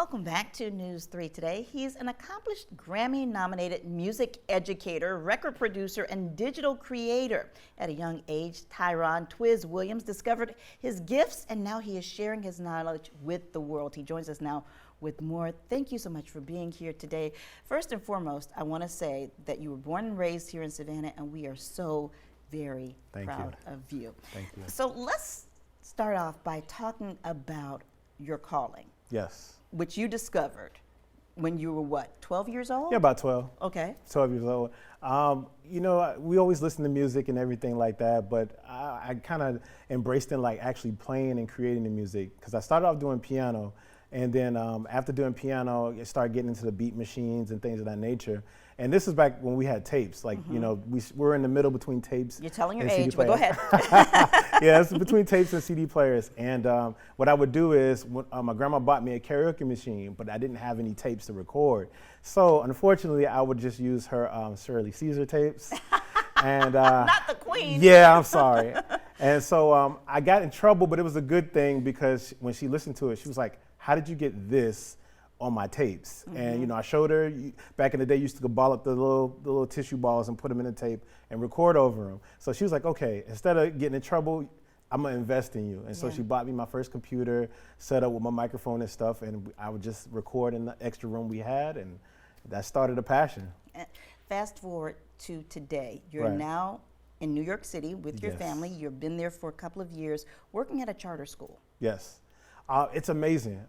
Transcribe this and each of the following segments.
Welcome back to News 3 Today. He's an accomplished Grammy-nominated music educator, record producer, and digital creator. At a young age, Tyron TWiZ Williams discovered his gifts, and now he is sharing his knowledge with the world. He joins us now with more. Thank you so much for being here today. First and foremost, I want to say that you were born and raised here in Savannah, and we are so very proud of you. Thank you. So let's start off by talking about your calling. Yes. Which you discovered when you were what, 12 years old? Yeah, about 12. Okay. 12 years old. You know, we always listen to music and everything like that, but I kind of embraced it, like actually playing and creating the music, because I started off doing piano, and then after doing piano, I started getting into the beat machines and things of that nature. And this is back when we had tapes, like, you know, we're in the middle between tapes. You're telling your and age, CD but go players. ahead. Yeah, it's between tapes and CD players. And what I would do is, my grandma bought me a karaoke machine, but I didn't have any tapes to record. So unfortunately, I would just use her Shirley Caesar tapes. And Not the Queen. Yeah, I'm sorry. And so I got in trouble, but it was a good thing, because when she listened to it, she was like, "How did you get this on my tapes?" And you know, I showed her. Back in the day, you used to go ball up the little tissue balls and put them in the tape and record over them. So she was like, "Okay, instead of getting in trouble, I'm gonna invest in you." And so she bought me my first computer, set up with my microphone and stuff, and I would just record in the extra room we had, and that started a passion. Fast forward to today. You're now in New York City with your family. You've been there for a couple of years, working at a charter school. Yes. It's amazing.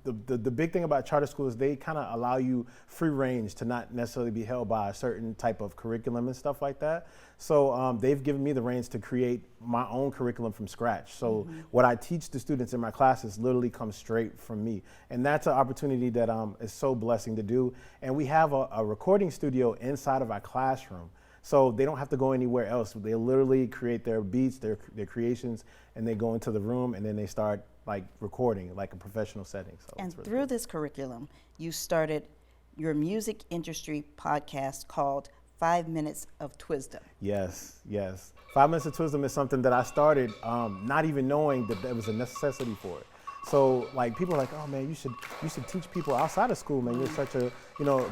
The big thing about charter schools, they kind of allow you free range to not necessarily be held by a certain type of curriculum and stuff like that. So they've given me the reins to create my own curriculum from scratch. So what I teach the students in my classes literally comes straight from me. And that's an opportunity that is so blessing to do. And we have a recording studio inside of our classroom. So they don't have to go anywhere else. They literally create their beats, their creations, and they go into the room, and then they start like recording like a professional setting. So and really through cool. this curriculum, you started your music industry podcast called 5 Minutes of TWizdom. Yes, yes. 5 Minutes of TWizdom is something that I started not even knowing that there was a necessity for it. So like people are like, "Oh man, you should teach people outside of school, man. You're such a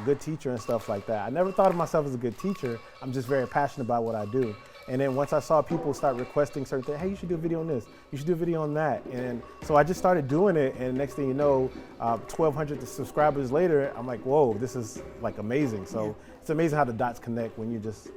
good teacher and stuff like that." I never thought of myself as a good teacher. I'm just very passionate about what I do. And then once I saw people start requesting certain things, "Hey, you should do a video on this. You should do a video on that." And so I just started doing it. And next thing you know, 1,200 subscribers later, I'm like, "Whoa, this is like amazing." So it's amazing how the dots connect when you just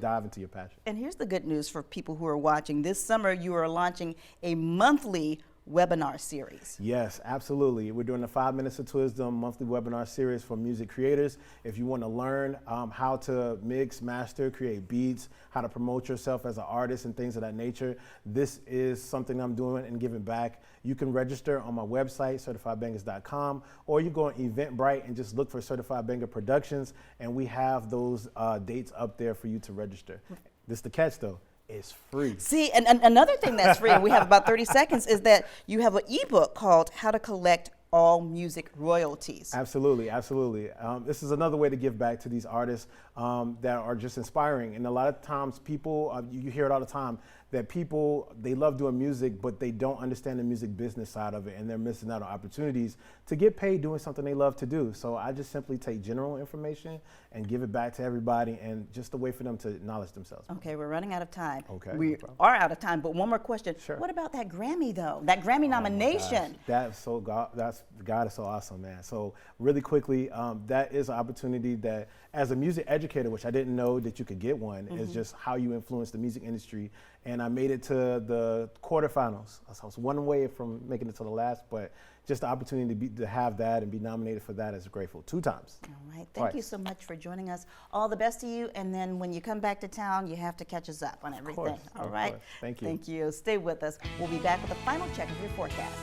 dive into your passion. And here's the good news for people who are watching. This summer, you are launching a monthly webinar series. Yes, absolutely. We're doing the 5 Minutes of TWizdom monthly webinar series for music creators. If you want to learn how to mix, master, create beats, how to promote yourself as an artist and things of that nature, this is something I'm doing and giving back. You can register on my website, CertifiedBangers.com, or you go on Eventbrite and just look for Certified Banger Productions, and we have those dates up there for you to register. This is the catch though. It's free. See, and another thing that's free, and we have about 30 seconds, is that you have an ebook called How to Collect All Music Royalties. Absolutely, absolutely. This is another way to give back to these artists that are just inspiring. And a lot of times people, you hear it all the time, that people, they love doing music, but they don't understand the music business side of it, and they're missing out on opportunities to get paid doing something they love to do. So I just simply take general information and give it back to everybody, and just a way for them to acknowledge themselves. Okay, we're running out of time. Okay. We are out of time, but one more question. Sure. What about that Grammy though? That Grammy nomination? God is so awesome, man. So really quickly, that is an opportunity that as a music educator, which I didn't know that you could get one, is just how you influence the music industry. And I made it to the quarterfinals. So I was one way from making it to the last, but just the opportunity to have that and be nominated for that is grateful 2 times. All right, thank you so much for joining us. All the best to you, and then when you come back to town, you have to catch us up on everything. Of course, all right? Thank you. Thank you. Stay with us. We'll be back with a final check of your forecast.